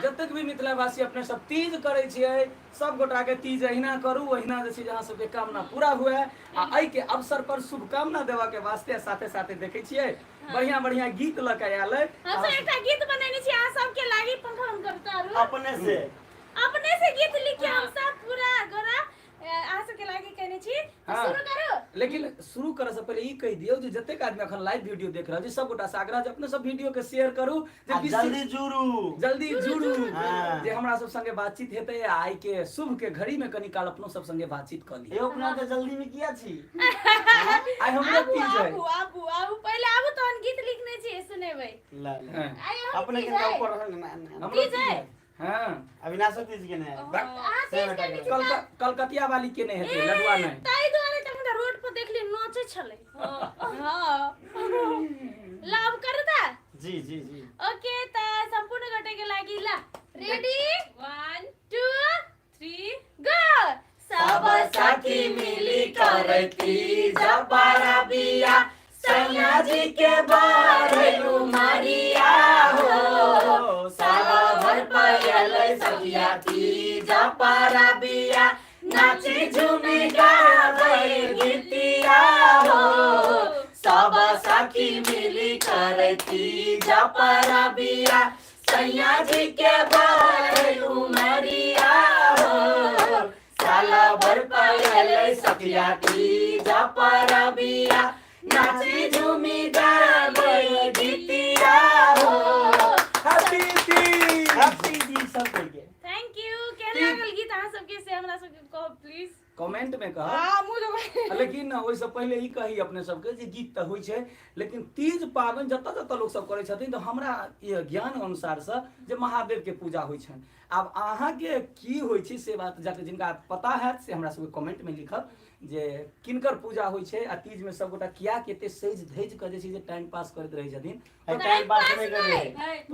जतक भी मिथिलावासी अपने सब तीज करे छियै सब गोटा के तीज अहिना करू अहिना जे छै अहाँ सबके कामना पूरा हुए आ एहि के अवसर पर शुभकामना देवा के वास्ते साथे साथे देखे छियै बढ़िया बढ़िया गीत ल के आयल है हम एकटा गीत बनेने छी अहाँ सबके लागी पंखा हम करतारू अपने से गीत लिख के हम सब पूरा गोरा अहाँ सबके लागी कहने छी शुरू करू। लेकिन शुरू करे से पहले ई कह दियौ जे जतेक आदमी अखन लाइव वीडियो देख रहल छै सब गोटा से आग्रह जे अपने सब वीडियो के शेयर करू जे जल्दी जुड़ू जे हमरा सब संगे बातचीत हेतै आइ के शुभ के घड़ी में कनी काल अपनो सब संगे बातचीत क ली। अपना तो जल्दी में किया छी आइ हमरा तीज है आबू पहले आबू तहन गीत लिखने छी सुनेबै अपने के ऊपर तीज है हां अविनाश तीज के ने कलकतिया वाली के नहीं हेतै लडुआ नहीं ताई द्वारे त हमरा रोड पर देखली नाचे छले हां लाभ करता जी ओके त संपूर्ण गोटे के लागी ला रेडी 1 2 3 गो सब सखी मिली करती जबारा बिया सैया जी के बारे उमरिया हो सावा भर पायल सखिया तीज पारा बिया नाची झूमी गावे गीतिया हो सब सखी मिली करती जपारा बिया सैया जी के बारे उमरिया हो साला भर पायल सखिया तीज पारा बिया नाची झूमी गावे गीतिया हो हैप्पी तीज सब के थैंक यू के लागल गीत अहाँ सबके से हमरा सबके कहो प्लीज कमेंट में कह हां मुझे लेकिन ओइ से पहले ई कही अपने सबके जे गीत त होय छै लेकिन तीज पाबन जत लोग सब करे छथिन तो हमरा ये ज्ञान अनुसार से जे महादेव के पूजा होय छन अब अहाँ के की होय छै से बात जाके जिनका पता है से हमरा सबके कमेंट में लिखब जे किनकर पूजा होय छै आ तीज में सब गोटा किया केते सज धज के जे छै जे टाइम पास करैत रहै छथिन टाइम पास नहीं करे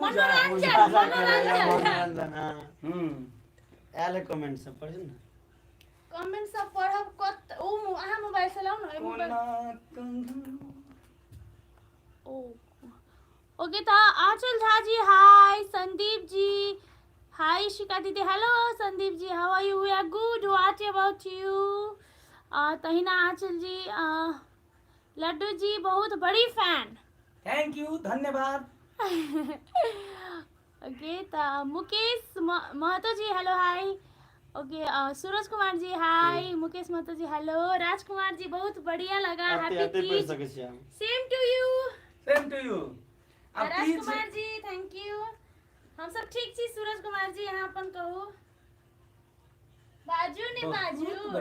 मनोरंजन आले कमेंट सब पढ़ ना कमेंट सब पढ़ब कत ओ अहाँ मोबाइल चलाउ न मोबाइल ओ ओके तो आंचल झा जी हाय संदीप जी हाय शिका दीदी hello Sandeep ji how are you we are good what about you तहिना आंचल जी लड्डू जी बहुत बड़ी फैन थैंक यू धन्यवाद ओके तो Mukesh Mahto ji hello hi okay Suraj Kumar ji hi Mukesh Mahto ji hello Rajkumar ji बहुत बढ़िया लगा happy Teej same to you Rajkumar ji thank you हम सब ठीक छी सूरज कुमार जी यहाँ अपन कहू बाजू ने बाजू बहुत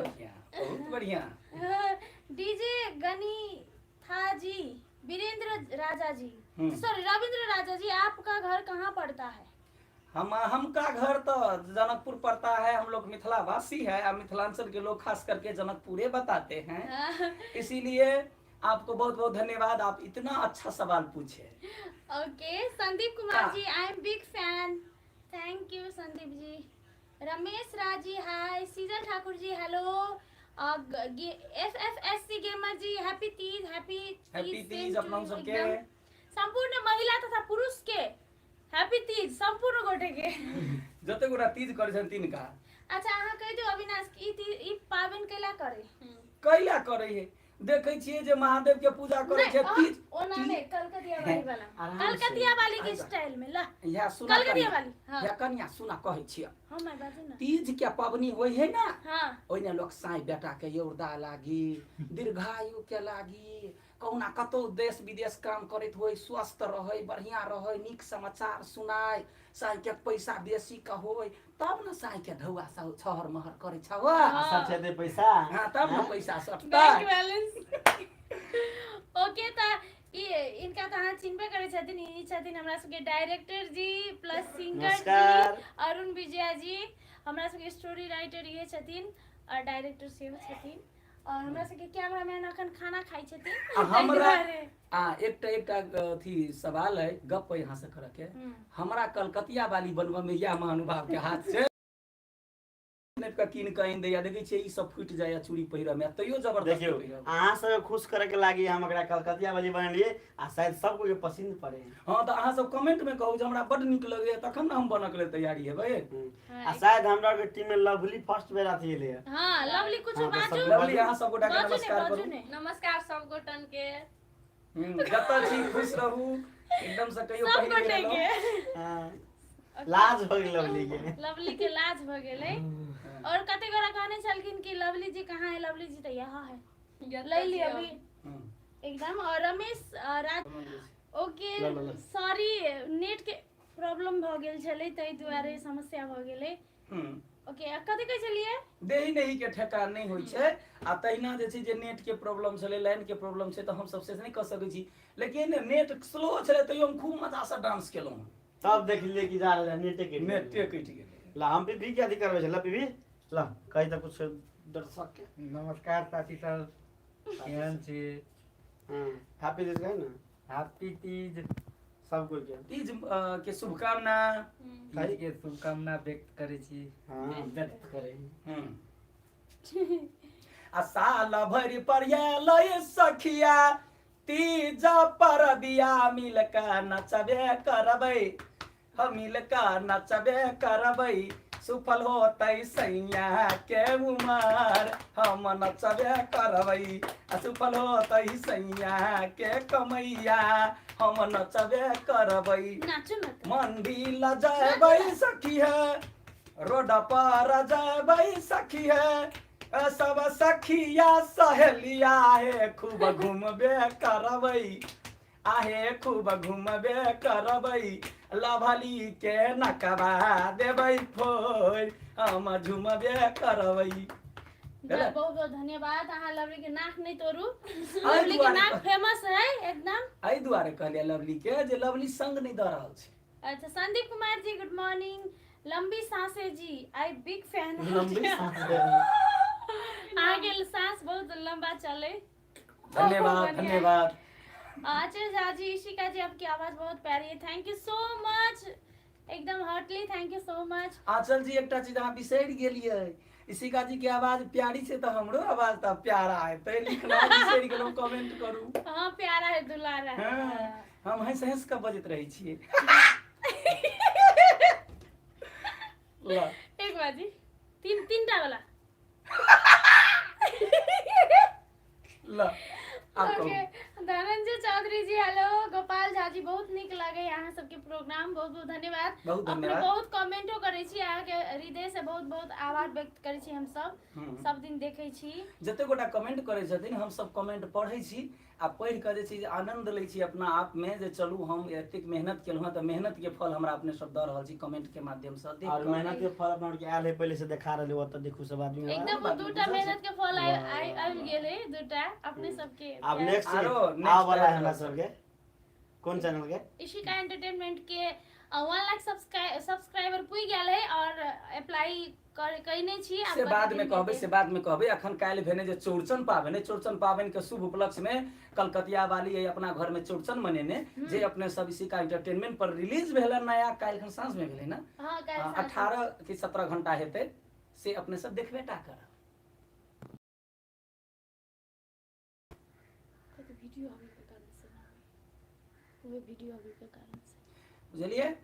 बढ़िया डीजे गनी था जी वीरेंद्र राजा जी सॉरी रविंद्र राजा जी आपका घर कहाँ पड़ता है हमका घर तो जनकपुर पड़ता है हम लोग मिथिला वासी है और मिथिलांचल के लोग खास करके जनकपुरे बताते हैं इसीलिए आपको बहुत बहुत धन्यवाद आप इतना अच्छा सवाल पूछे okay Sandeep Kumar ji I am big fan thank you Sandeep ji Ramesh Raj ji hi season Thakur ji hello FFSC gamer ji happy Teej अपना सबके संपूर्ण महिला तथा पुरुष के हैप्पी तीज संपूर्ण गोटे के जते गोटा तीज करे छन तिनका अच्छा अहाँ कह दियौ अविनाश ई पावन कैला करे है देखे छिए जे महादेव के पूजा करे छै तीज ओना में कलकतिया वाली के स्टाइल में ला या सुना कलकतिया वाली हां या कन्या सुना कहै छिए हम बाजू ना तीज के पावनी होय है ना हां ओइने लोग साई बेटा के योरदा लागी दीर्घायु के लागी कहुना कतो देश विदेश काम करत होय स्वस्थ रहै बढ़िया रहै नीक समाचार सुनाय साई के पैसा बेसी का होय तब न साई के धौआ सब छहर महर करे छ हो सब छे दे पैसा हां तब न पैसा सटता बैंक बैलेंस ओके त इनका तो हां चिन्हबे करे छथिन ई छथिन हमरा सबके डायरेक्टर जी प्लस सिंगर जी अरुण विजय जी हमरा सबके स्टोरी राइटर ये छथिन और डायरेक्टर सेव छथिन और हमरा सबके कैमरामैन अखन खाना खाइ छथिन हमरा एकटा थी सवाल है गप यहाँ से करे के हमरा कलकतिया वाली बनवा में या महानुभाव के हाथ से नेट का कीन के आइन दैया देखै छियै ई सब फुटि जाय चूड़ी पहिरा में तैयो जबरदस्त देखियो पहिरा। अहाँ सब खुश करे के लागी हम एकरा कलकतिया वाली बनलिए आ शायद सबको के पसंद पड़े। हां त अहाँ सब कमेंट में कहू जे हमरा बड नीक लगैया तखन न हम बनक ले तैयारी हेबै। आ शायद हमरा के टीम में लवली फर्स्ट बेर आथी ले। हां लवली कुछ हाँ, तो बाजू। सब लवली अहाँ सब गोटा के नमस्कार करू। नमस्कार सब गोटन के। जतऽ छी खुश रहू एकदम से कहियो सब पहिने गोटे गेलौ। के हां लाज हो गेल लवली के। लवली के लाज भ गेलै। और कते गोरा कहने छलखिन कि लवली जी कहाँ है, लवली जी तो यहाँ है, ले ली अभी एकदम। और रमेश राज ओके सॉरी नेट के प्रॉब्लम भ गेल छलै तै दुआरे समस्या भ गेलै। ओके कते कहै छलिए देही नहीं के ठेकान नहीं होय छै आ तहिना जे छै जे नेट के प्रॉब्लम छलै, लाइन के प्रॉब्लम छै त हम सब से नहीं क सकै छी, लेकिन नेट स्लो छलै तैयो हम खूब मजा से डांस केलौ। तब देख लिए कि जा नेटे के कटि गेलै। ला हम भी क्या अथी करबै छै ला पीवी ला कहि त कुछ दर्शक के नमस्कार साथी सब, केहन छी? हैप्पी तीज है ना, हैप्पी तीज। सब कोई के तीज के शुभकामना। तीज के शुभकामना व्यक्त करै छी। हां व्यक्त करे। आ साल भरि पर ये सखिया तीज पर दिया मिलका नचबे करबै, हम मिलका नचबे करबै, सुफल होतै सैया के उमर, हम नचबे करबै, सुफल होतै सैया के कमैया, हम नचबे करबै। नाचो मत मंदिर जयबै सखी है, रोड पर जयबै सखी है, सब सखिया सहेलिया है खूब घूमबे करबै, आहे खूब घूमबे करबै, लभली के नकबा देबै फोड़, हम झूमबे करबै। बहुत बहुत धन्यवाद। अहाँ लवली के नाक नहीं तोड़ू, लवली के नाक फेमस है एकदम। एहि दुआरे कहलिए लवली के जे लवली संग नहीं द रहल छै। अच्छा संदीप कुमार जी गुड मॉर्निंग। लंबी सांसें जी आई बिग फैन। लंबी सांसें आगे सांस बहुत लंबा चले। धन्यवाद धन्यवाद। आचार्य झा जी, इशिका जी आपकी आवाज बहुत प्यारी है, थैंक यू सो मच, एकदम heartly thank you so much. Aanchal ji एकटा चीज अहाँ बिसरि गेलियै, इशिका जी के आवाज प्यारी छै त हमरो आवाज त प्यारा है, तै लिखना बिसरि गेलौ, कमेंट करू। हां प्यारा है दुलारा है। हम हंस हंस के बजैत रहै छियै। एक बाजी तीनटा वाला ल आप कहू। धनंजय चौधरी जी हेलो, गोपाल झा जी बहुत निक लागे यहाँ सबके प्रोग्राम, बहुत बहुत धन्यवाद। बहुत धन्यवाद। अपने बहुत कमेंटो करै छी, अहाँ के हृदय से बहुत बहुत आभार व्यक्त करै छी, हम सब दिन देखै छी। जते गोटा कमेंट करै छथिन हम सब कमेंट पढ़ै छी आ पढ़ि के जे छै आनंद लै छी अपना आप में जे चलू हम एतेक मेहनत केलहुँ हँ, तऽ मेहनत के फल हमरा अपने सब दऽ रहल छी कमेंट के माध्यम से देख और के। मेहनत के फल अपना के आयल है पहले से देखा रहले ओत देखू सब आदमी एकदम दूटा मेहनत के फल आबि गेलै दूटा अपने सबके। अब नेक्स्ट आरो आ वाला है हमरा सब के कोन चैनल के इशिका एंटरटेनमेंट के 1 लाख सब्सक्राइबर पुइ गेल है और अप्लाई कइने छी। से बाद में कहबै, से बाद में कहबै। अखन काल्हि भेने जे चौड़चन पाबनि है, चौड़चन पाबनि के शुभ उपलक्ष्य में कलकतिया वाली है अपना घर में चौड़चन मनेने, जे अपने सब इशिका एंटरटेनमेंट पर रिलीज भेल नया, काल्हि खन साँझ में भेलै ना। हां काल्हि 18 की 17 घंटा हेतै, से अपने सब देखबेटा करब। वीडियो अभी के कारण से ना, वो वीडियो अभी के कारण से बुझलिए।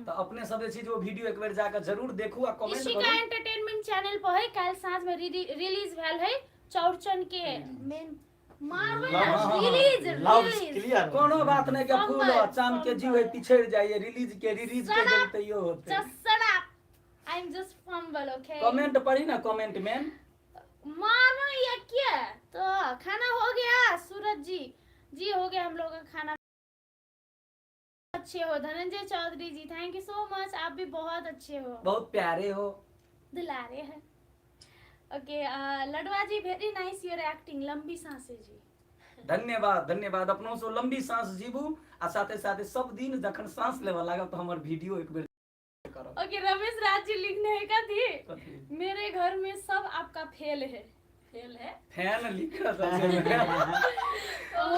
तो अपने सब जे चीज वो वीडियो एक बेर जाकर जरूर देखू आ कमेंट इशिका करू। एंटरटेनमेंट चैनल पर है, काल साँझ में रिलीज भेल है चौड़चन के मेन मारबै ना रिलीज क्लियर कोनो बात नहीं के फूल चांद के जीव है पिछड़ जाइए, रिलीज के देतैयो होतै। Just shut up, I am just fumble okay. Comment पढ़ी ना, कमेंट में मारो या क्या। तो खाना हो गया सूरज जी हो गया हम लोगों का खाना। अच्छे हो धनंजय चौधरी जी, थैंक यू सो मच, आप भी बहुत अच्छे हो, बहुत प्यारे हो, दुलारे हैं। Okay Ladwa ji very nice your acting, लंबी सांसें जी। धन्यवाद धन्यवाद। अपनों से लंबी सांस जीबू आ साथे साथे सब दिन जखन सांस लेवा लागब तो हमर वीडियो एक बेर करब। ओके रमेश राज जी लिखने हैं का थी, मेरे घर में सब आपका फेल है। फेल है फैन लिख रहा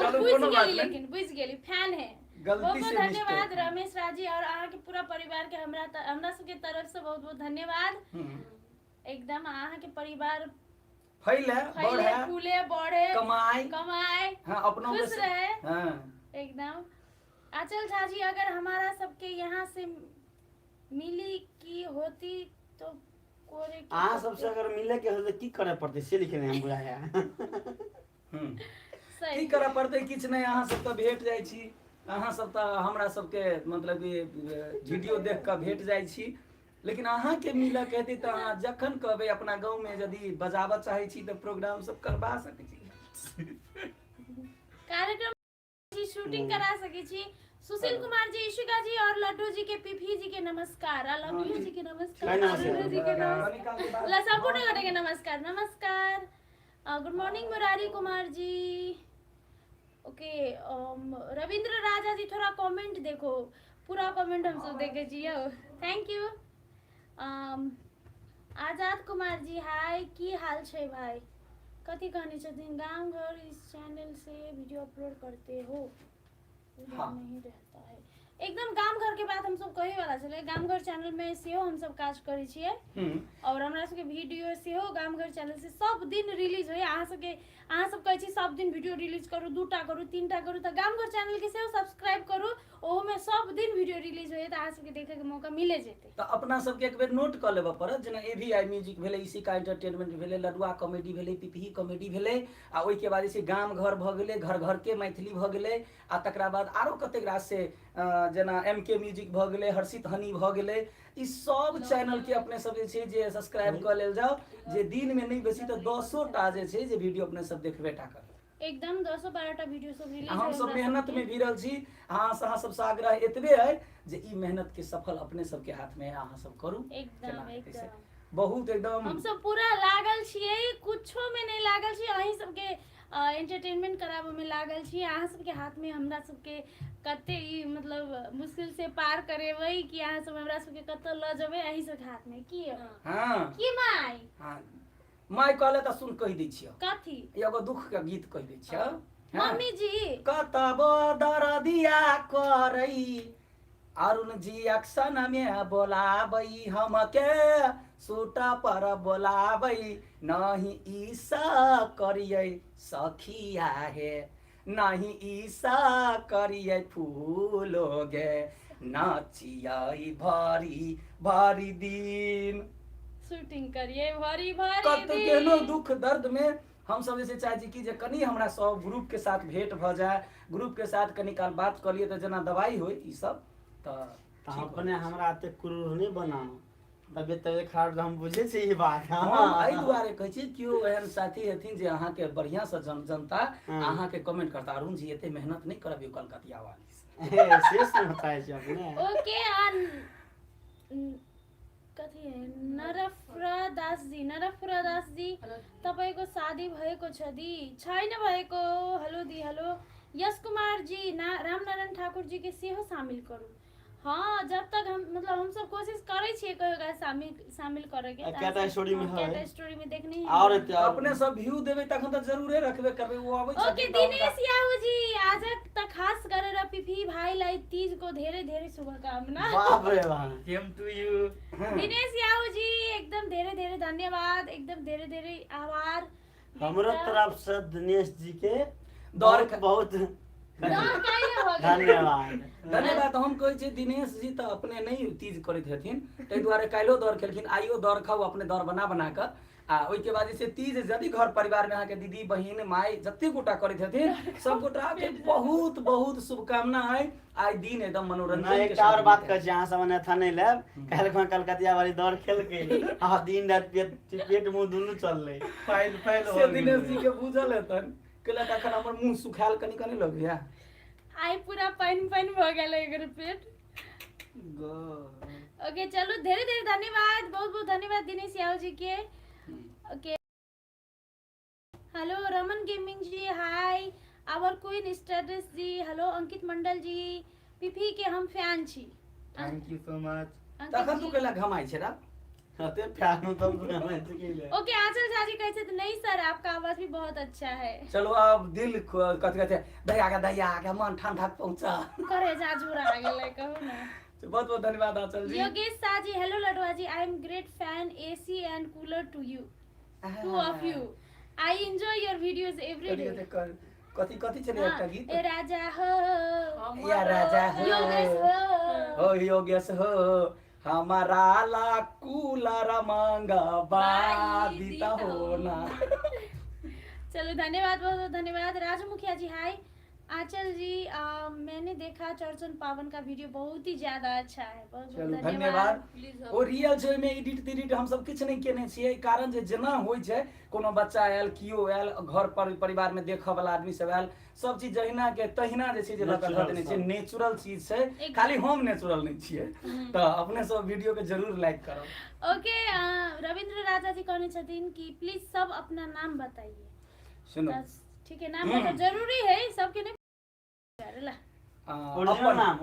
चलो कोनो बात नहीं, लेकिन बुझ गेली फैन है। गलती बहुत से धन्यवाद mistake है। रमेश राज जी और अहाँ के पूरा परिवार के हमरा सबके तरफ से बहुत बहुत धन्यवाद। एकदम अहाँ के परिवार फैले फैले बढ़े फूले बढ़े कमाए कमाए हाँ अपनों खुश रहे हाँ एकदम। आंचल झा जी अगर हमारा सबके यहाँ से मिली की होती तो कोरे के अहाँ सबसे अगर मिले के हो तो की करे पड़ते से लिखने हम बुझाया सही की करऽ पड़तै किछु नहि अहाँ सब तऽ भेट जाइ छी अहाँ सब तऽ हमरा सबके मतलब कि वीडियो देख कऽ भेट जाइ छी लेकिन अहाँके मिलऽ के हेतै तऽ अहाँ जखन कहबै अपना गाँवमे यदि बजाबऽ चाहै छी तऽ प्रोग्राम सब करबा सकै छी कार्यक्रम की शूटिंग करा सके छी। सुशील कुमार जी, इशिका जी और लड्डू जी के पीपी जी के नमस्कार, लड्डू जी के नमस्कार, लड्डू जी के नमस्कार, संपूर्ण गण के नमस्कार नमस्कार। Good morning Murari Kumar ji. Okay Ravindra राजा जी थोड़ा कमेंट देखो, पूरा कमेंट हम सब देखे छियो, थैंक यू। आजाद कुमार जी हाय, की हाल छै भाई? कथी कहने छथिन? गांव घर इस चैनल से वीडियो अपलोड करते हो? हाँ। नहीं रहता है एकदम गांव घर के बात हम सब कहे वाला छले। गांव घर चैनल में सेहो हम सब काज करै छियै और हमरा सबके वीडियो सेहो गांव घर चैनल से सब दिन रिलीज होय। अहाँ सब कहै छी सब दिन वीडियो रिलीज करू, 2टा करू, 3टा करू, त गांव घर चैनल के सेहो सब्सक्राइब करू, ओहो में सब दिन वीडियो रिलीज होय त अहाँ सबके देखे के मौका मिले जेतै। तऽ अपना सबके एक बेर नोट कऽ लेबऽ पड़त, जेना AVI म्यूजिक भेलै, इशिका एंटरटेनमेंट भेलै, लडुआ कॉमेडी भेलै, पिपही कॉमेडी भेलै, आ ओहिके बाद जे छै गाम घर भऽ गेलै, घर घर के मैथिली भऽ गेलै, आ तकरा बाद आरो कतेक रास से जेना MK म्यूजिक भऽ गेलै, हर्षित हनी भऽ गेलै, ई सब चैनल के अपने सब जे छै जे सब्सक्राइब कऽ लेल जाउ, जे दिन में नहीं बेसी तऽ 10 टा जे छै जे वीडियो अपने सब देखबे टा करब। एकदम 10-12टा वीडियो सब रिलीज हम सब मेहनत में भिड़ल छी। अहाँ सबसे आग्रह एतबे है जे ई मेहनत के सफल अपने सबके हाथ में अहाँ सब करू। एकदम एकदम बहुत एकदम हम सब पूरा लागल छियै, कुछो में नहीं लागल छी, अहीं सबके एंटरटेनमेंट कराबे में लागल छी। अहाँ सबके हाथ में हमरा सबके कते ई मतलब मुश्किल से पार करेबै कि अहाँ सब हमरा सबके कतऽ ल जेबै, अहीं सबके हाथ में की हाँ की माय हाँ माय कहले तऽ सुन कहि दै छियो, कथी एगो दुख के गीत कहि दै छियो। मम्मी जी कतब दरदिया करई अरुण जी अक्सन में बोलाबई हमके सूटा पर बोलाबई, नहीं ईसा करिए सखिया है, नहीं ईसा करिए फूलोगे, नाचियाई भारी भारी दिन। शूटिंग करिए भारी भारी कत केहनो दुख दर्द में हम सब जैसे चाहे छी कि जे कनी हमरा सब ग्रुप के साथ भेंट भ जाए, ग्रुप के साथ कनी काल बात कर लिए तो जना दवाई होई ई सब त अपने हमरा आते कुरूर नहीं बनाओ, तबियत खराब हम बुझे छी ई बात। हम एहि दुआरे कहै छी कियो एहन साथी हथिन जे अहाँ के बढ़िया से जनता अहाँ के कमेंट करता, अरुण जी एते मेहनत नहीं करबियो कलकतिया वाली से समझाय छी अपने। ओके कथी है नरफ्रा दास जी तपाईको शादी भएको छ दी? छैन भएको। हेलो दी हेलो। यश कुमार जी रामनारायण ठाकुर जी के सेहो शामिल करू। हाँ जब तक हम सब कोशिश करे छिए कहियो शामिल करे के। केटा स्टोरी में है, केटा स्टोरी में देखने ही और अपने सब व्यू देबे तखन त जरूरे रखबे करबे। वो आबै छ ओके दिनेश याहू जी आज त खास गरेर पिपी भाइलाई तीज को धेरै धेरै शुभकामना। बाप रे बाप, सेम टू यू। दिनेश याहू जी एकदम धेरै धेरै धन्यवाद, एकदम धेरै धेरै आभार हमरो तरफ से दिनेश जी के दौर बहुत धन्यवाद। धन्यवाद हम कहै छी दिनेश जी तऽ अपने नहीं तीज करैत हथिन, ताहि दुआरे काल्हियो दौड़ खेलखिन, आइयो दौड़ खाऊ अपने दौड़ बना बना कऽ। आ ओहिके बाद जे छै तीज यदि घर परिवार में अहाँके दीदी बहिन माय जते गोटा करैत हथिन सब गोटा के बहुत बहुत शुभकामना है। आइ दिन एकदम मनोरंजन के एक और बात कह छी, अहाँ सब अन्यथा नहीं लेब, काल्हि कलकतिया वाली दौड़ खेल के आ दिन रात पेट मुंह दुनू चलले फाइल से दिनेश जी के बुझल हेतन कहलक अखन हमर मुंह सुखायल कनी कनी लगैया। आई पूरा पानी भ गेल एकर पेट। ओके चलो धेरै धेरै धन्यवाद, बहुत बहुत धन्यवाद दिनेश यादव जी के। Okay hello Raman gaming ji hi, our queen status ji hello, Ankit Mandal ji PP के हम फैन छी। Thank you so much. तखन तू कहला घमाई छै रा अते प्यार में तुम हमें के। ओके आंचल झा जी कहते थे नहीं सर आपका आवाज भी बहुत अच्छा है। चलो अब दिल कथी कहते दया के मन ठंडा पहुंचा करे जा जुड़ा गेलै कहू ना। तो बहुत बहुत धन्यवाद Aanchal ji. Yogesh Shah ji hello Ladwa ji, I am great fan AC and cooler to you, to of you, I enjoy your videos every day. कथी कथी चले एकटा गीत ए राजा हो या राजा हो योगेश हो ओ योगेश हो हमारा ला कूलर मंगवा दीता हो ना। चलो धन्यवाद, बहुत बहुत धन्यवाद। राजू मुखिया जी हाय। आंचल जी मैंने देखा चर्चन पावन का वीडियो बहुत ही ज्यादा अच्छा है, बहुत बहुत चलू धन्यवाद। धन्यवाद। ओ रियल छै में एडिट तेडिट हम सब किछ नहीं केने छियै, कारण जे जेना होय छै कोनो बच्चा आयल कियो आयल घर पर परिवार में देखऽ वाला आदमी सब आयल सब चीज जहिना के तहिना जे छै जे लगा धऽ देने छै, नेचुरल चीज छै, खाली हम नेचुरल नहीं छियै। तो अपने सब वीडियो के जरूर लाइक करब। ओके रविंद्र राजा जी कहने छथिन कि प्लीज सब अपना नाम बताइए। सुनो ठीक है, नाम बताओ, जरूरी है सबके नहीं ला। ओरिजिनल नाम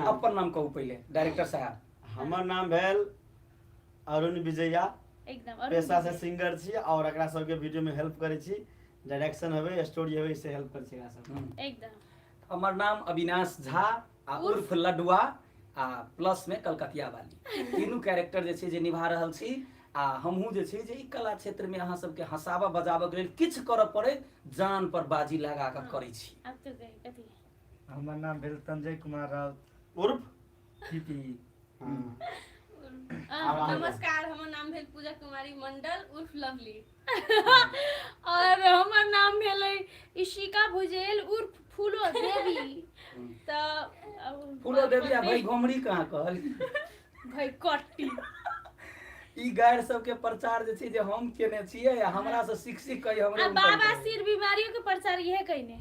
अपन नाम कहू पहले डायरेक्टर साहब। हमर नाम भेल अरुण विजया, एकदम और पेशा से सिंगर छी और एकरा सबके वीडियो में हेल्प करे छी, डायरेक्शन होवे स्टोरी होवे इससे हेल्प करे छी एकरा सब। एकदम हमर नाम अविनाश झा आ उर्फ लडुआ आ प्लस में कलकतिया वाली तीनू कैरेक्टर जे छै जे निभा रहल छी। आ हमहू जे छै जे ई कला क्षेत्र में अहाँ सबके हंसाबा बजाबऽ के लेल किछ करऽ पड़े जान पर बाजी लगा कऽ करै छी। अब तो गए कथी हमर नाम भेल संजय कुमार राउत उर्फ पीपी। नमस्कार, हमर नाम भेल पूजा कुमारी मंडल उर्फ लवली। और हमर नाम भेलै इशिका भुजेल उर्फ फूलो देवी। तो फूलो देवी आ भाई घोमरी कहाँ कहल भाई कट्टी ई गायर सबके प्रचार जे छै जे हम केने छियै आ हमरा से सीख सीख के हमरे आ बाबा सिर बीमारियों के प्रचार यह कहने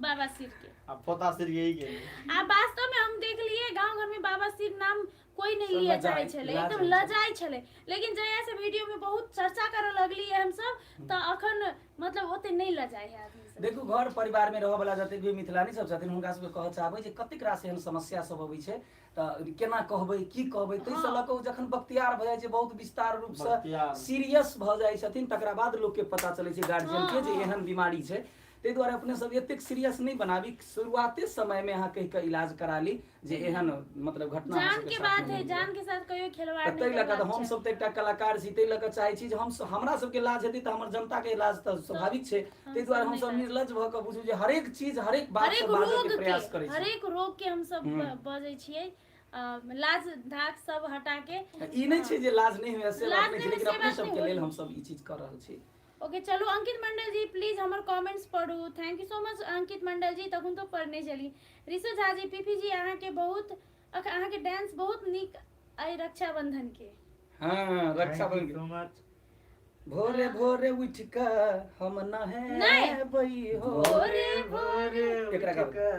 बाबा सिर के अब पोता सिर यही के आ वास्तव में हम देख लिए गांव घर में बाबा सिर नाम कोई नहीं लिया जाए छले, एकदम लजाई छले, लेकिन जया से वीडियो में बहुत चर्चा करे लगली है हम सब त अखन मतलब ओते नहीं लजाए है आदमी सब। देखू घर परिवार में रह वाला जते भी मिथिलानी सब छथिन हुनका सबके कहऽ चाहबै जे कतेक रास एहन समस्या सब अबै छै त केना कहबै की कहबै तै से लऽ कऽ जखन बख्तियार भ जाइ छै बहुत विस्तार रूप से सीरियस भ जाइ छथिन तकरा बाद लोग के पता चलै छै गार्जियन के जे एहन बीमारी छै। तै दुआरे अपने सब एतेक सीरियस नहीं बनाबी, शुरुआते समय में अहाँ कहि के इलाज करा ली जे एहन मतलब घटना जान के बात है, जान के साथ कहियो खिलवाड़ नहीं तै लगा हम सब त एकटा कलाकार छी, तै लगा चाहै छी जे हम हमरा सबके इलाज हेतै त हमर जनता के इलाज त स्वाभाविक छै। तै दुआरे हम सब निर्लज भ के बुझू जे हरेक चीज हरेक बात से बाजै के प्रयास करै छी, हरेक रोग के हम सब बजै छियै, लाज धाक सब हटा के। ई नहीं छै जे लाज नहीं हुए से बात नहीं छै, लेकिन अपने सब के लेल हम सब ई चीज कर रहल छी। ओके चलो अंकित मंडल जी प्लीज हमर कमेंट्स पढ़ू। थैंक यू सो मच अंकित मंडल जी, तखन तो पढ़ने चली। ऋषु झा जी पीपी जी अहाँ के बहुत अहाँ के डांस बहुत निक आई रक्षाबंधन के। हां रक्षाबंधन सो मच। भोरे भोरे उठ के हम नहाबै हो, भोरे भोरे एकरा उठ के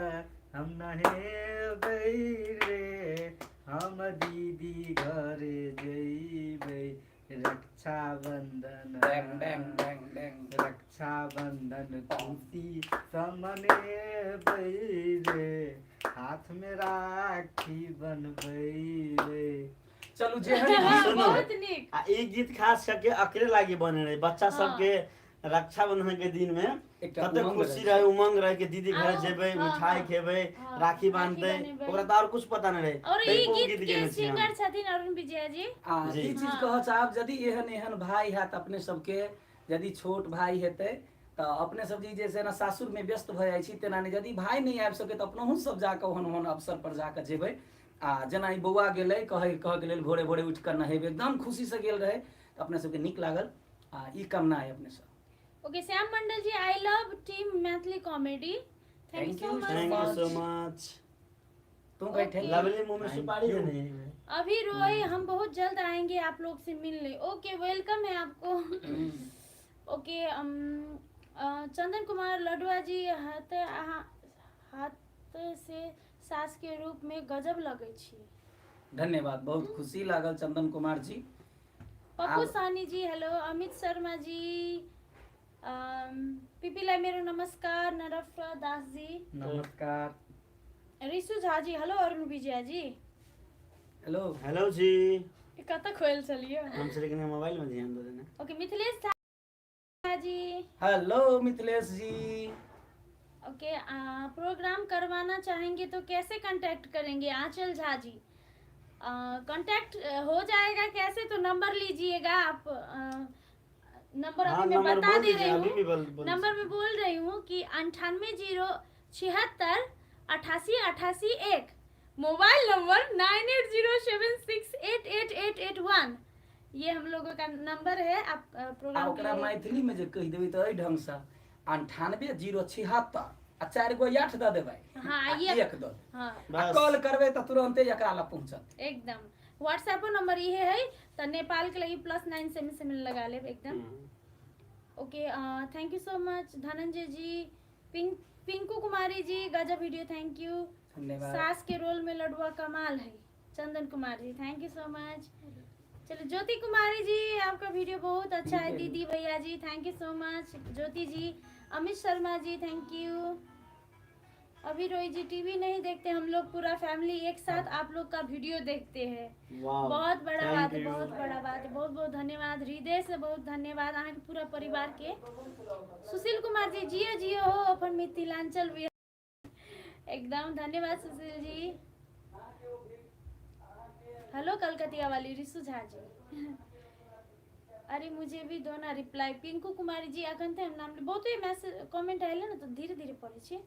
हम नहेबै रे, हम दीदी घरे जइबै, रक्षाबंधन डैंग डैंग डैंग डैंग रक्षाबंधन खुशी समनेबै रे, हाथ में राखी बनबै रे। चलू जेहन बहुत निक। आ ई गीत खास करके अकेले लागी बने रहे बच्चा सबके रक्षाबंधन के दिन में कते खुशी रहे, उमंग रहे कि दीदी घर जेबै, मिठाई खेबै, राखी बांधबै, ओकरा त और कुछ पता नहीं रहे। और ई गीत के सिंगर छथिन अरुण विजय जी। ई चीज कहऽ चाहब यदि एहन एहन भाई हैत अपने सबके, यदि छोट भाई हेतै तऽ अपने सब जी जैसे ना सासुर में व्यस्त भ जाइ छी तेना नहीं, यदि भाई नहीं आबि सके तऽ अपनहु सब जाके ओहन ओहन अवसर पर जाके जेबै। आ जेना ई बौआ गेलै कहे के लेल भोरे भोरे उठ कर नहेबै, एकदम खुशी से गेल रहे तऽ अपने सबके नीक लागल। आ ई कामना है अपने सब। Okay Shyam Mandal ji I love team Maithili comedy, thank you so thank you much. So much. तुम बैठे लवली मुंह में सुपारी है नहीं? अभी रोए हम बहुत जल्द आएंगे आप लोग से मिलने। ओके वेलकम है आपको। ओके चंदन कुमार लडुआ जी हाथ से सास के रूप में गजब लगे छी। धन्यवाद, बहुत खुशी लागल चंदन कुमार जी। पप्पू सानी जी हेलो, अमित शर्मा जी पीपीलाई मेरो नमस्कार, नरफ्रा दास जी नमस्कार, Rishu Jha ji hello, Arun Vijay ji hello hello जी। कत खोल चलिए हम से लेकिन मोबाइल में ध्यान दो देना। ओके मिथिलेश झा जी हेलो मिथिलेश जी। ओके प्रोग्राम करवाना चाहेंगे तो कैसे कांटेक्ट करेंगे? आंचल झा जी कांटेक्ट हो जाएगा कैसे, तो नंबर लीजिएगा आप। नंबर हाँ, अभी मैं नंबर बता बोल दे दीजिए, रही अभी भी हूँ। बोल नंबर मैं बोल रही हूँ कि 9807 88 88 1, मोबाइल नंबर 9807688881। ये हम लोगों का नंबर है। आप आ प्रोग्राम ओकरा के मैथिली में जे कह देबै त एहि ढंग से 98 076 आ 4 गो 8 दऽ देबै हाँ, आ ये 1 दऽ देबै हाँ आ बस। कॉल करबै त तुरंते एकरा ला पहुंचत। एकदम। व्हाट्सएप नंबर ये है तो नेपाल के लिए +9 से मिल लगा ले एकदम। Okay, thank you so much Dhananjay ji. Pinku Kumari ji, गजब वीडियो, थैंक यू। धन्यवाद। सास के रोल में लडुआ कमाल है। चंदन कुमार जी, थैंक यू सो मच। चलो ज्योति कुमारी जी, आपका वीडियो बहुत अच्छा है। दीदी भैया जी, thank you so much. Jyoti ji, Amit Sharma ji, thank you. अभी रोई जी, टीवी नहीं देखते हम लोग, पूरा फैमिली एक साथ आप लोग का वीडियो देखते हैं। वाह, बहुत बड़ा thank बात है, you। बहुत बड़ा बात है। बहुत बहुत धन्यवाद, हृदय से बहुत धन्यवाद अहाँ के पूरा परिवार के। सुशील कुमार जी, जियो जियो हो अपन मिथिलांचल भी एकदम। धन्यवाद सुशील जी। हेलो कलकतिया वाली रिसु झा जी। अरे मुझे भी दो ना रिप्लाई। पिंकू कुमारी जी, अखन थे हम नाम बहुत ही मैसेज कमेंट आइले ना, तो धीरे धीरे पढ़े छी।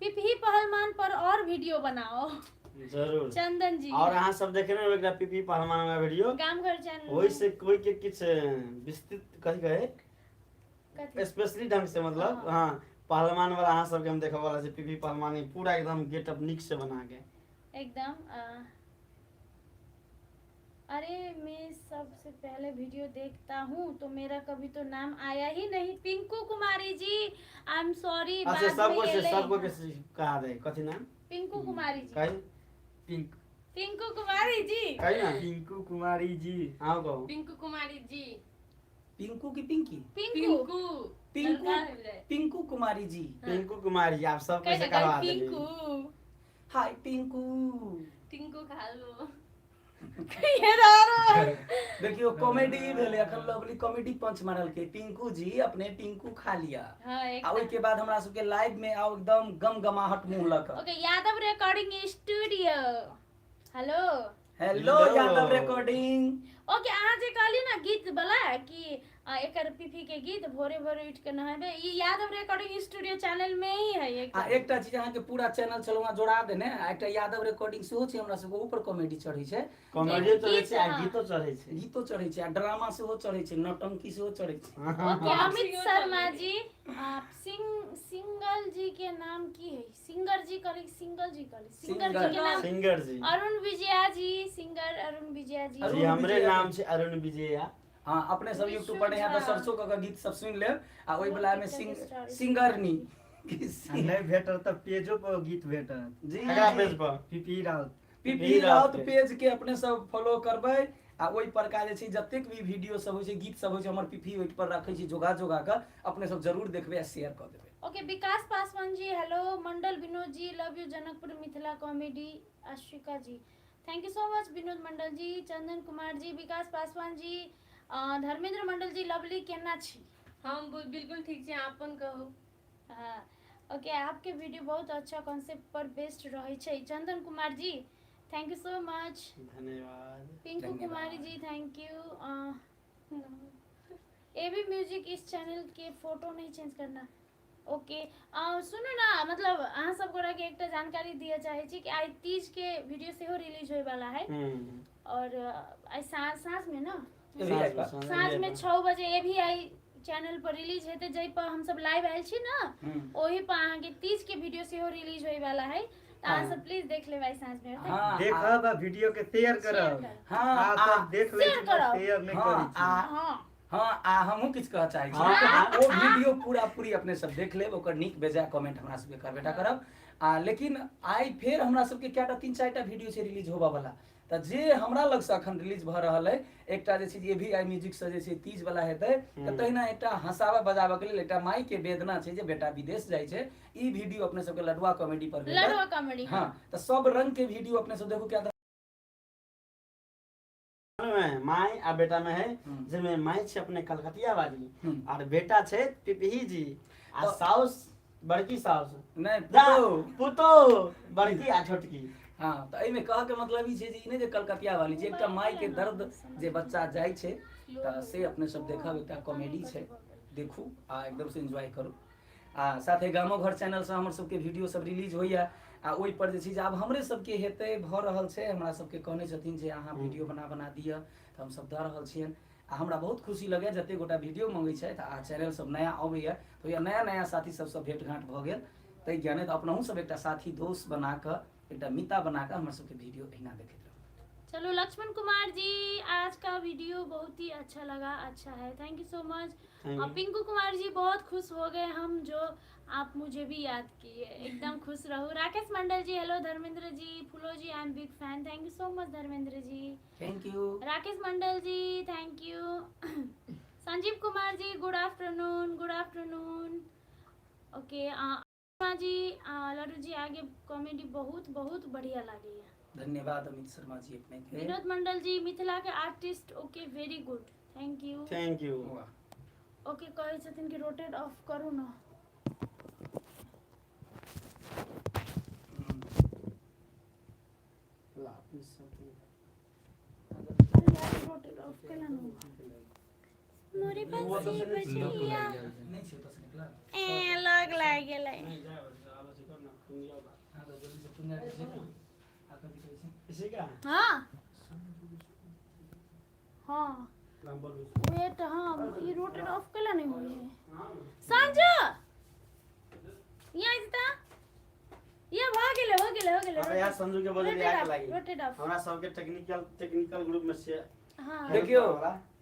पिपही पहलवान पर और वीडियो बनाओ जरूर। चंदन जी। और अहाँ सब देखे रहे एकरा पीपी पहलवान वाला वीडियो, गाम घर चैनल ओहि से कोई के किछ विस्तृत कथि कहे कथी? स्पेशली ढंग से, मतलब हाँ पहलवान वाला अहाँ सबके हम देखा वाला से पीपी पहलवानी पूरा एकदम गेटअप निक से बना के एकदम। अरे मैं सबसे पहले वीडियो देखता हूँ तो मेरा कभी तो नाम आया ही नहीं। पिंकू कुमारी जी, आई एम सॉरी। अच्छा सबको के कहा दे कथि नाम पिंकू कुमारी जी। कही पिंकू कुमारी जी, कही ना पिंकू कुमारी जी। हाँ कहो। पिंकू कुमारी जी। पिंकू की पिंकी? पिंकू पिंकू लड़का है। पिंकू कुमारी जी। पिंकू कुमारी, आप सब कैसे कैसे करवा कही? देंगे? पिंकू हाय पिंकू। टिंकू खा लो। ये रहो। देखियो कॉमेडी भेले, अखन लवली कॉमेडी पंच मारल के पिंकू जी अपने पिंकू खा लिया। हाँ, आ ओइ के बाद हमरा सबके लाइव में आओ एकदम गमगमाहट मुंह luck. Okay, Yadav recording studio. Hello hello Yadav recording. Okay, अहाँ जे कहली ना गीत वाला कि एकर पीपी के गीत भोरे भोरे उठ के नहाबे, ये यादव रिकॉर्डिंग स्टूडियो चैनल में ही है। आ एकटा चीज अहाँ के पूरा चैनल चलवा जोड़ा देने, आ एकटा यादव रिकॉर्डिंग सेहो छै हमरा सबके, ऊपर कॉमेडी चढ़ै छै, कॉमेडी चढ़े छै आ हाँ। गीतो चढ़े छै। गीतो चढ़ै छै, आ ड्रामा सेहो चढ़ै छै, नौटंकी सेहो चढ़ै छै। ओके, अमित शर्मा जी, आप सिंगल जी के नाम की है? सिंगर जी करी, सिंगल जी करी, सिंगर जी के नाम सिंगर जी अरुण विजया जी। सिंगर अरुण विजया जी। जी हमरे नाम छै अरुण विजया। हाँ, अपने सब यूट्यूब पर यहाँ पे सरसों का गीत सब सुन ले, आ ओइ वाला में सिंगरनी नहीं भेटल तो पेजो पर गीत भेटत जी एकरा पेज पर PP Raut. PP Raut page के अपने सब फॉलो करबै, आ ओइ पर का जे छै जतेक भी वीडियो सब होइ छै, गीत सब होइ छै, हमर पीपी ओइ पर रखै छी जोगा जोगा के, अपने सब जरूर देखबै आ शेयर कर देबै। Okay, Vikas Paswan ji, hello. Mandal Vinod ji, love you. Janakpur Mithila comedy, Ashika ji, thank you so much. Vinod Mandal ji, Chandan Kumar ji, Vikas Paswan ji, Dharmendra Mandal ji, lovely केना छी? हम बिल्कुल ठीक छै, अपन कहू। हाँ, ओके, आपके वीडियो बहुत अच्छा कॉन्सेप्ट पर बेस्ड रहे छै। चंदन कुमार जी, थैंक यू सो मच। धन्यवाद। पिंकू कुमारी जी, थैंक यू। एबी म्यूजिक इस चैनल के फोटो नहीं चेंज करना। ओके, सुनो ना, मतलब अहाँ सब गोरा के एकटा जानकारी दिया चाहे छी कि आई तीज के वीडियो से हो रिलीज होए वाला है, और आई सांस में ना साँझ में 6 बजे ये भी आई चैनल पर रिलीज हेते, जै पर हम सब लाइव आयल छी ना, ओही पर अहाँ के तीज के वीडियो से हो रिलीज होए वाला है, तो अहाँ सब प्लीज देख लेबै साँझ में। हाँ, देखब आ वीडियो के शेयर करब। हाँ, आप सब देख ले, शेयर करब। शेयर नहीं हाँ, करी छी। हाँ, हाँ, आ हमहूँ किछु कहऽ चाहै हाँ। छी। ओ वीडियो पूरा पूरी अपने सब देख लेब, ओकर नीक बेजाय कमेंट हमरा सबके करबेटा करब। लेकिन आइ फेर हमरा सबके कएटा 3-4टा वीडियो छै रिलीज होबऽ वाला, तऽ जे हमरा लग से अखन रिलीज भऽ रहल है, एकटा जे छै ये भी आई म्यूजिक से जे छै तीज वाला हेतै, तऽ तहिना एकटा हंसाबा बजाबऽ के लेल एकटा माई के वेदना छै जे बेटा विदेश जाइ छै, ई वीडियो अपने सबके लडुआ कॉमेडी पर भेटत। लड़ुआ कॉमेडी। हाँ, तऽ सब रंग के वीडियो अपने सब देखू, क्या में माई आ बेटा में है, जिसमें माई छे अपने कलकतिया वाली और बेटा छे पिपही जी, आ साउस बड़की साउस नहीं पुतो बड़की आ छोटकी हाँ तो एहिमे कह के मतलब ई छै जे ई नहि जे कलकतिया वाली छै, एकटा माय के दर्द जे बच्चा जाइ छै तऽ से अपने सब देखब, एकटा कॉमेडी छै, देखू आ एकदम से एंजॉय करू। आ साथे गामो घर चैनल से हमर सबके वीडियो सब रिलीज होइया आ ओहि पर जे छै जे आब हमरे सबके हेतै भऽ रहल छै, हमरा सबके कहने छथिन जे अहाँ वीडियो बना दिअ तऽ हम सब दऽ रहल छियनि आ हमरा बहुत खुशी लगैए जते गोटा वीडियो मंगै छथि आ चैनल सब नया अबैया तऽ या नया नया साथी सबसँ भेंट घांट भऽ गेल ताहि ज्ञाने तऽ अपनहु सब एकटा साथी दोस्त बना कऽ एकटा मिता बना कऽ हमर सबके वीडियो अहिना देखैत रहू। चलो लक्ष्मण कुमार जी, आज का वीडियो बहुत ही अच्छा लगा, अच्छा है, थैंक यू सो मच। और पिंकू कुमार जी, बहुत खुश हो गए हम जो आप मुझे भी याद किए, एकदम खुश रहो। Rakesh Mandal ji hello. Dharmendra ji, Phulo ji I am big fan, thank you so much Dharmendra ji, thank you. Rakesh Mandal ji thank you. Sanjeev Kumar ji good afternoon, good afternoon. Okay जी, लड्डू जी आगे कॉमेडी बहुत बहुत बढ़िया लगे। धन्यवाद अमित शर्मा जी अपने के। विनोद मंडल जी मिथिला के artist, okay very good, thank you. Thank you. Okay कहै छथिन कि रोटेट ऑफ करू ना। रोटेट ऑफ केला ना मोरे पास ही बचलिया नहीं छै ओतऽ से निकला ए लग लाग गेलै। इसी का हाँ हाँ वेट, हाँ ये रोटेट ऑफ केला नहीं हुई है संजू यहाँ इतना ये हो गेले अरे यार संजू के बोले दिया के लागी रोटेट ऑफ हमरा सबके टेक्निकल ग्रुप में से हाँ देखियो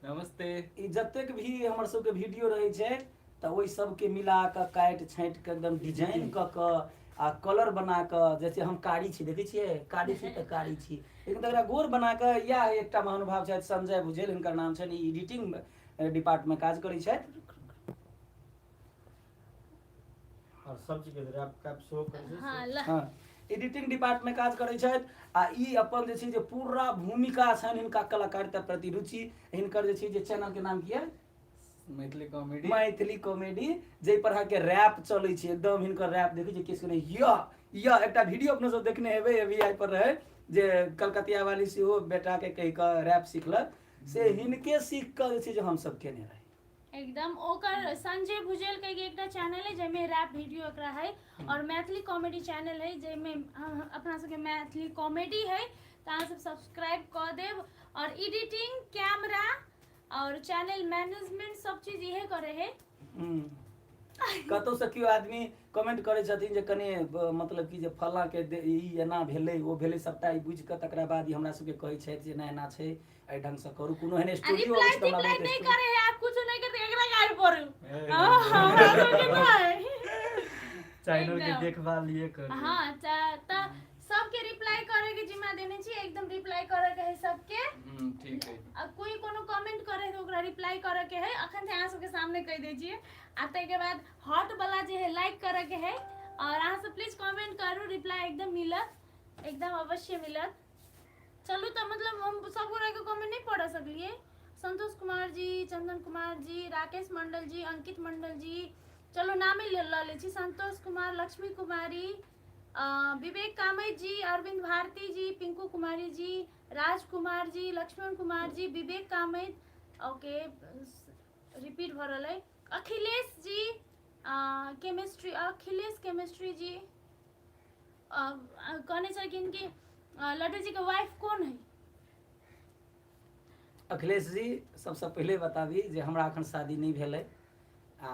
नमस्ते। ई जतेक भी हमर सबके वीडियो रहै छै तऽ ओहि सबके मिला कऽ काटि छाँटि कऽ एकदम डिजाइन कऽ कऽ आ कलर बना कऽ, जैसे हम कारी छी देखै छियै, कारी छी तऽ कारी छी, लेकिन तकरा गोर बना कऽ या एकटा महानुभाव छथि संजय भुजेल, हिनकर नाम छनि, ई एडिटिंग डिपार्टमेंट काज करै छथि और सब चीज के रैप कैप शो कर छै। हाँ हाँ एडिटिंग डिपार्टमेंट काज करै छथि आ ई अपन जे छै जे पूरा भूमिका छनि हिनका कलाकारिता प्रति रुचि। हिनकर जे छै जे चैनल के नाम की है मैथिली कॉमेडी। मैथिली कॉमेडी, जाहि पर अहाँके रैप चलै छै, एकदम हिनकर रैप देखै छियै किस करे या एकटा वीडियो अपने सब देखने हेबै एवीआई पर रहै जे कलकतिया वाली सेहो बेटा के कहि कऽ रैप सिखलक, से हिनके सीख कऽ जे छै जे हम सब केने रही एकदम। ओकर संजय भुजेल के एकटा चैनल है जेमे रैप वीडियो एकरा है और मैथिली कॉमेडी चैनल है जेमे अपना सबके मैथिली कॉमेडी है, तो अहाँ सब सब्सक्राइब कऽ देब। और एडिटिंग, कैमरा और चैनल मैनेजमेंट सब चीज इहे करे है। कतौ से केओ आदमी कमेंट करै छथिन जे कने मतलब कि जे फल्लाँ के ई एना भेलै ओ भेलै, सबटा ई बुझि कऽ तकरा बाद ई हमरा सबके कहै छथि जे ना एना छै, एहि ढंग से करू, कोनो एहन स्टोरी रिप्लाई अबै छै तऽ हमरा नहीं बहुत करे है, आप कुछ नहीं करते एकरा गाड़ी पड़ू हमरा सबके नहीं चैनल के एकदम। देखभाल लिए कर। हाँ त सबके रिप्लाई करे के जिम्मा देने छी, एकदम रिप्लाई करे के है सबके। ठीक है। अब कोई कोनो कमेंट करे तो ओकरा रिप्लाई करे के है, अखन से अहाँ सबके सामने कह दै छियै। आ तै के बाद हॉट वाला जे है लाइक करे के है और अहाँ सब प्लीज कमेंट करू, रिप्लाई एकदम मिलत, एकदम अवश्य मिलत। चलू तो मतलब हम सब गोरा के कमेंट नहीं पढ़ सकलिए। संतोष कुमार जी, चंदन कुमार जी, राकेश मंडल जी, अंकित मंडल जी, चलो नामे ले लै छी, संतोष कुमार, लक्ष्मी कुमारी, विवेक कामत जी, अरविंद भारती जी, पिंकू कुमारी जी, राजकुमार जी, लक्ष्मण कुमार जी, विवेक कामत, ओके रिपीट भ रहल है, अखिलेश जी, केमिस्ट्री, अखिलेश केमिस्ट्री जी कहने छथिन कि लड्डू जी के वाइफ कौन है? अखिलेश जी सबसे पहले बताबी जे हमरा अखन शादी नहीं भेलै आ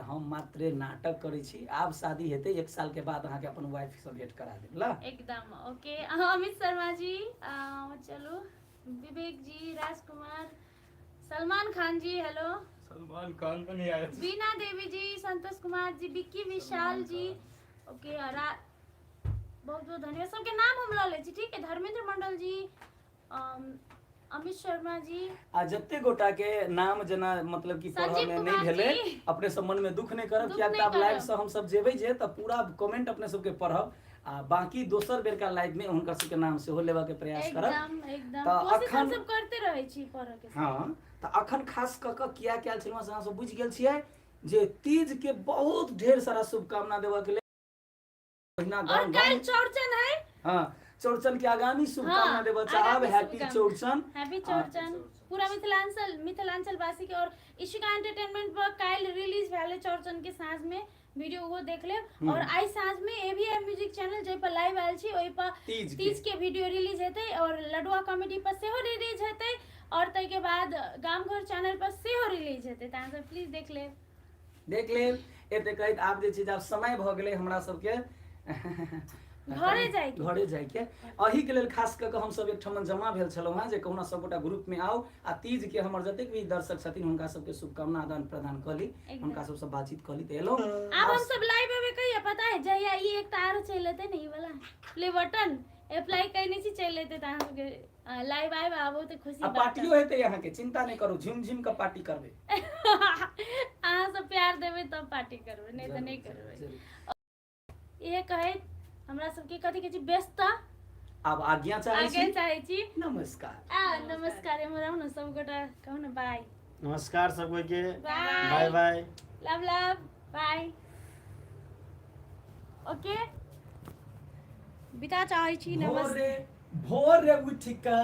हम मात्र नाटक करै छी, आब शादी हेतै 1 साल के बाद अहाँके अपन वाइफ से भेंट करा देब ला एकदम ओके। अमित शर्मा जी, चलो विवेक जी, राजकुमार, सलमान खान जी हेलो, सलमान खान तो नहीं आया। बीना देवी जी, संतोष कुमार जी, विक्की विशाल जी, ओके बहुत बहुत धन्यवाद। सबके नाम हम लऽ लै छी, ठीक है। धर्मेंद्र मंडल जी, अमित शर्मा जी, आ जते गोटा के नाम जेना मतलब कि पढ़ऽ संजीव में कुमार नहीं भेलै, जी। अपने सब मन में दुख नहीं करब, दुख किया नहीं आब लाइव करब। से हम सब जेबै जे त पूरा कमेंट अपने सबके पढ़ब आ बाकी दोसर बेर का लाइव में हुनकर सबके नाम सेहो लेबा के प्रयास करब। एकदम एकदम तऽ कोशिश हम अखन- सब करते रहै छी पढ़ऽ के। हाँ त अखन खास क के किया कैल छलहुँ से अहाँ सब बुझि गेल छियै जे तीज के बहुत ढेर सारा शुभकामना देबऽ के लेल। पहिना और गाँव कल गाँव चौरचन है, हाँ चौड़चन के आगामी शुभकामना हाँ, देबो चाहब। आगामी हैप्पी शुभकामना। चौड़चन। हैप्पी चौड़चन पूरा मिथिलांचल वासी के। और इशिका एंटरटेनमेंट पर काल रिलीज भेले चौड़चन के साँझ में वीडियो वो देख ले। और आई साँझ में एवीएम म्यूजिक चैनल जे पर लाइव आयल छी ओइ पर तीज के वीडियो रिलीज हेतै और लडुआ कॉमेडी पर सेहो रिलीज हेतै और तै के बाद गाम घर चैनल पर सेहो रिलीज हेतै। त अहाँ सब प्लीज देख लेब। एते कहैत आब जे छै आब समय भ गेलै हमरा सबके घरे जाय के अही के लेल खास क के हम सब एकठमन जमा भेल छलौ हां जे कहुना सब गोटा ग्रुप में आउ आ तीज के हमर जतेक भी दर्शक छथिन हुनका सबके शुभकामना आदान प्रदान कली, हुनका सब बातचीत कली त एलौ। अब हम सब लाइव में कहिए पता है जहिया ई एक तार चल लेते नहीं वाला प्ले बटन अप्लाई करने से चल लेते त अहाँ सबके लाइव आइब आबो त खुशी बात। पार्टियो हेतै अहाँ के चिंता नहीं करू, झिम झिम के पार्टी करबे। अहाँ सब प्यार देबे तब पार्टी करबे नहीं त नहीं करबे। ये कहे हमरा सबके कथि के छी व्यस्त अब आज्ञा चाहे छी। नमस्कार। नमस्कार हमरा न सब गोटा कहू न बाय। नमस्कार सब कोई के। Bye bye. Love bye. Okay बिता चाहे छी। नमस्कार। भोर रे उठ के